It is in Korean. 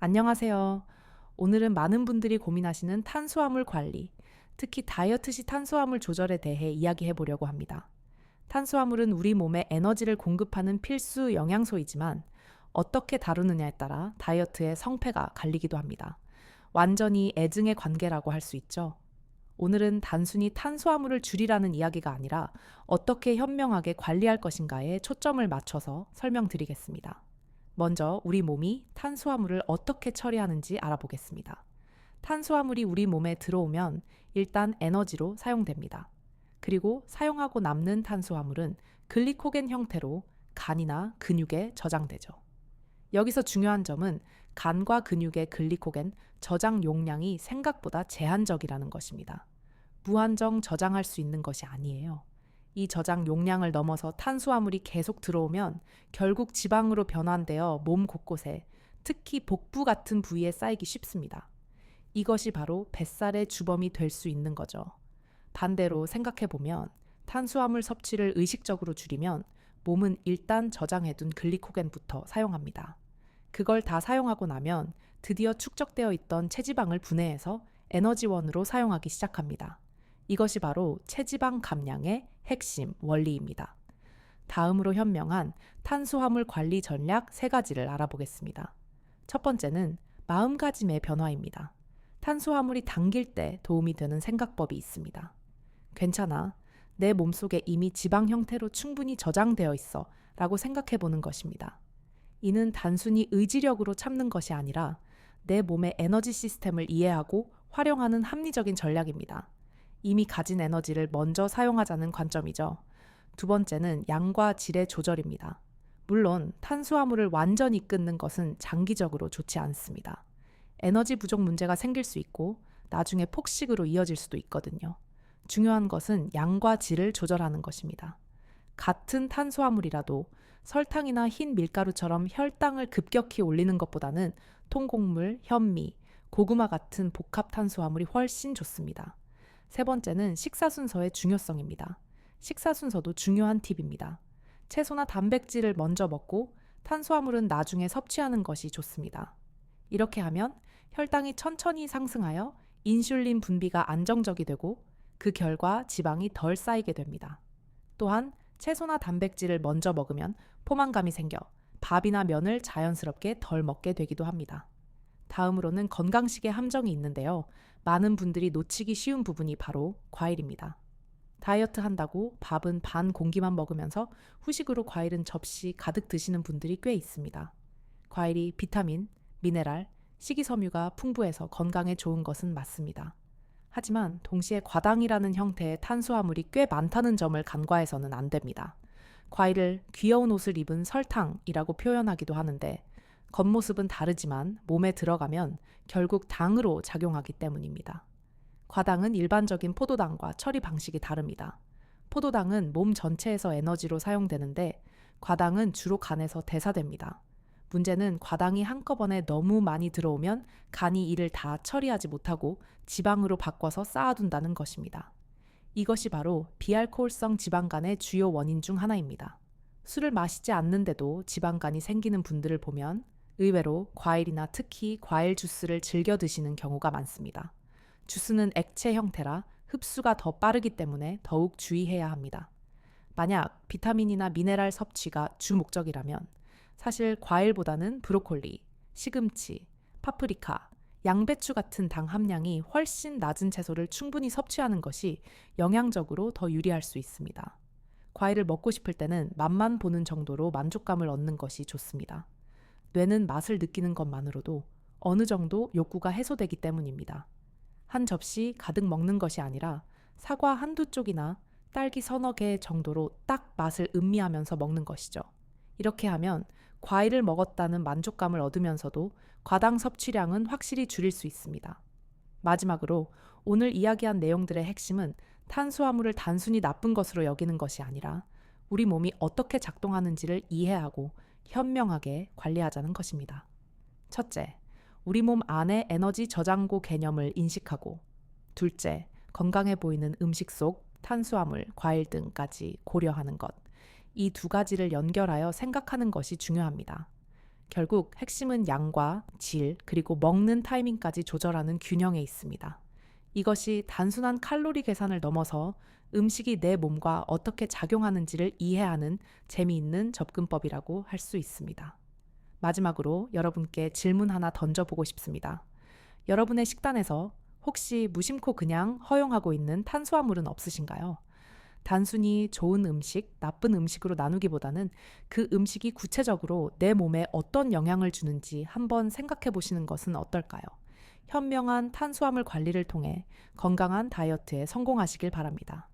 안녕하세요. 오늘은 많은 분들이 고민하시는 탄수화물 관리, 특히 다이어트 시 탄수화물 조절에 대해 이야기해 보려고 합니다. 탄수화물은 우리 몸에 에너지를 공급하는 필수 영양소이지만 어떻게 다루느냐에 따라 다이어트의 성패가 갈리기도 합니다. 완전히 애증의 관계라고 할 수 있죠. 오늘은 단순히 탄수화물을 줄이라는 이야기가 아니라 어떻게 현명하게 관리할 것인가에 초점을 맞춰서 설명드리겠습니다. 먼저 우리 몸이 탄수화물을 어떻게 처리하는지 알아보겠습니다. 탄수화물이 우리 몸에 들어오면 일단 에너지로 사용됩니다. 그리고 사용하고 남는 탄수화물은 글리코겐 형태로 간이나 근육에 저장되죠. 여기서 중요한 점은 간과 근육의 글리코겐 저장 용량이 생각보다 제한적이라는 것입니다. 무한정 저장할 수 있는 것이 아니에요. 이 저장 용량을 넘어서 탄수화물이 계속 들어오면 결국 지방으로 변환되어 몸 곳곳에, 특히 복부 같은 부위에 쌓이기 쉽습니다. 이것이 바로 뱃살의 주범이 될 수 있는 거죠. 반대로 생각해보면 탄수화물 섭취를 의식적으로 줄이면 몸은 일단 저장해둔 글리코겐부터 사용합니다. 그걸 다 사용하고 나면 드디어 축적되어 있던 체지방을 분해해서 에너지원으로 사용하기 시작합니다. 이것이 바로 체지방 감량의 핵심 원리입니다. 다음으로 현명한 탄수화물 관리 전략 3가지를 알아보겠습니다. 첫 번째는 마음가짐의 변화입니다. 탄수화물이 당길 때 도움이 되는 생각법이 있습니다. 괜찮아. 내 몸속에 이미 지방 형태로 충분히 저장되어 있어 라고 생각해 보는 것입니다. 이는 단순히 의지력으로 참는 것이 아니라 내 몸의 에너지 시스템을 이해하고 활용하는 합리적인 전략입니다. 이미 가진 에너지를 먼저 사용하자는 관점이죠. 두 번째는 양과 질의 조절입니다. 물론 탄수화물을 완전히 끊는 것은 장기적으로 좋지 않습니다. 에너지 부족 문제가 생길 수 있고 나중에 폭식으로 이어질 수도 있거든요. 중요한 것은 양과 질을 조절하는 것입니다. 같은 탄수화물이라도 설탕이나 흰 밀가루처럼 혈당을 급격히 올리는 것보다는 통곡물, 현미, 고구마 같은 복합 탄수화물이 훨씬 좋습니다. 세 번째는 식사 순서의 중요성입니다. 식사 순서도 중요한 팁입니다. 채소나 단백질을 먼저 먹고 탄수화물은 나중에 섭취하는 것이 좋습니다. 이렇게 하면 혈당이 천천히 상승하여 인슐린 분비가 안정적이 되고 그 결과 지방이 덜 쌓이게 됩니다. 또한 채소나 단백질을 먼저 먹으면 포만감이 생겨 밥이나 면을 자연스럽게 덜 먹게 되기도 합니다. 다음으로는 건강식의 함정이 있는데요. 많은 분들이 놓치기 쉬운 부분이 바로 과일입니다. 다이어트 한다고 밥은 반 공기만 먹으면서 후식으로 과일은 접시 가득 드시는 분들이 꽤 있습니다. 과일이 비타민, 미네랄, 식이섬유가 풍부해서 건강에 좋은 것은 맞습니다. 하지만 동시에 과당이라는 형태의 탄수화물이 꽤 많다는 점을 간과해서는 안 됩니다. 과일을 귀여운 옷을 입은 설탕이라고 표현하기도 하는데 겉모습은 다르지만 몸에 들어가면 결국 당으로 작용하기 때문입니다. 과당은 일반적인 포도당과 처리 방식이 다릅니다. 포도당은 몸 전체에서 에너지로 사용되는데 과당은 주로 간에서 대사됩니다. 문제는 과당이 한꺼번에 너무 많이 들어오면 간이 이를 다 처리하지 못하고 지방으로 바꿔서 쌓아둔다는 것입니다. 이것이 바로 비알코올성 지방간의 주요 원인 중 하나입니다. 술을 마시지 않는데도 지방간이 생기는 분들을 보면 의외로 과일이나 특히 과일 주스를 즐겨 드시는 경우가 많습니다. 주스는 액체 형태라 흡수가 더 빠르기 때문에 더욱 주의해야 합니다. 만약 비타민이나 미네랄 섭취가 주 목적이라면 사실 과일보다는 브로콜리, 시금치, 파프리카, 양배추 같은 당 함량이 훨씬 낮은 채소를 충분히 섭취하는 것이 영양적으로 더 유리할 수 있습니다. 과일을 먹고 싶을 때는 맛만 보는 정도로 만족감을 얻는 것이 좋습니다. 뇌는 맛을 느끼는 것만으로도 어느 정도 욕구가 해소되기 때문입니다. 한 접시 가득 먹는 것이 아니라 사과 한두 쪽이나 딸기 서너 개 정도로 딱 맛을 음미하면서 먹는 것이죠. 이렇게 하면 과일을 먹었다는 만족감을 얻으면서도 과당 섭취량은 확실히 줄일 수 있습니다. 마지막으로 오늘 이야기한 내용들의 핵심은 탄수화물을 단순히 나쁜 것으로 여기는 것이 아니라 우리 몸이 어떻게 작동하는지를 이해하고 현명하게 관리하자는 것입니다. 첫째, 우리 몸 안의 에너지 저장고 개념을 인식하고, 둘째, 건강해 보이는 음식 속 탄수화물, 과일 등까지 고려하는 것. 이 두 가지를 연결하여 생각하는 것이 중요합니다. 결국 핵심은 양과 질, 그리고 먹는 타이밍까지 조절하는 균형에 있습니다. 이것이 단순한 칼로리 계산을 넘어서 음식이 내 몸과 어떻게 작용하는지를 이해하는 재미있는 접근법이라고 할 수 있습니다. 마지막으로 여러분께 질문 하나 던져보고 싶습니다. 여러분의 식단에서 혹시 무심코 그냥 허용하고 있는 탄수화물은 없으신가요? 단순히 좋은 음식, 나쁜 음식으로 나누기보다는 그 음식이 구체적으로 내 몸에 어떤 영향을 주는지 한번 생각해 보시는 것은 어떨까요? 현명한 탄수화물 관리를 통해 건강한 다이어트에 성공하시길 바랍니다.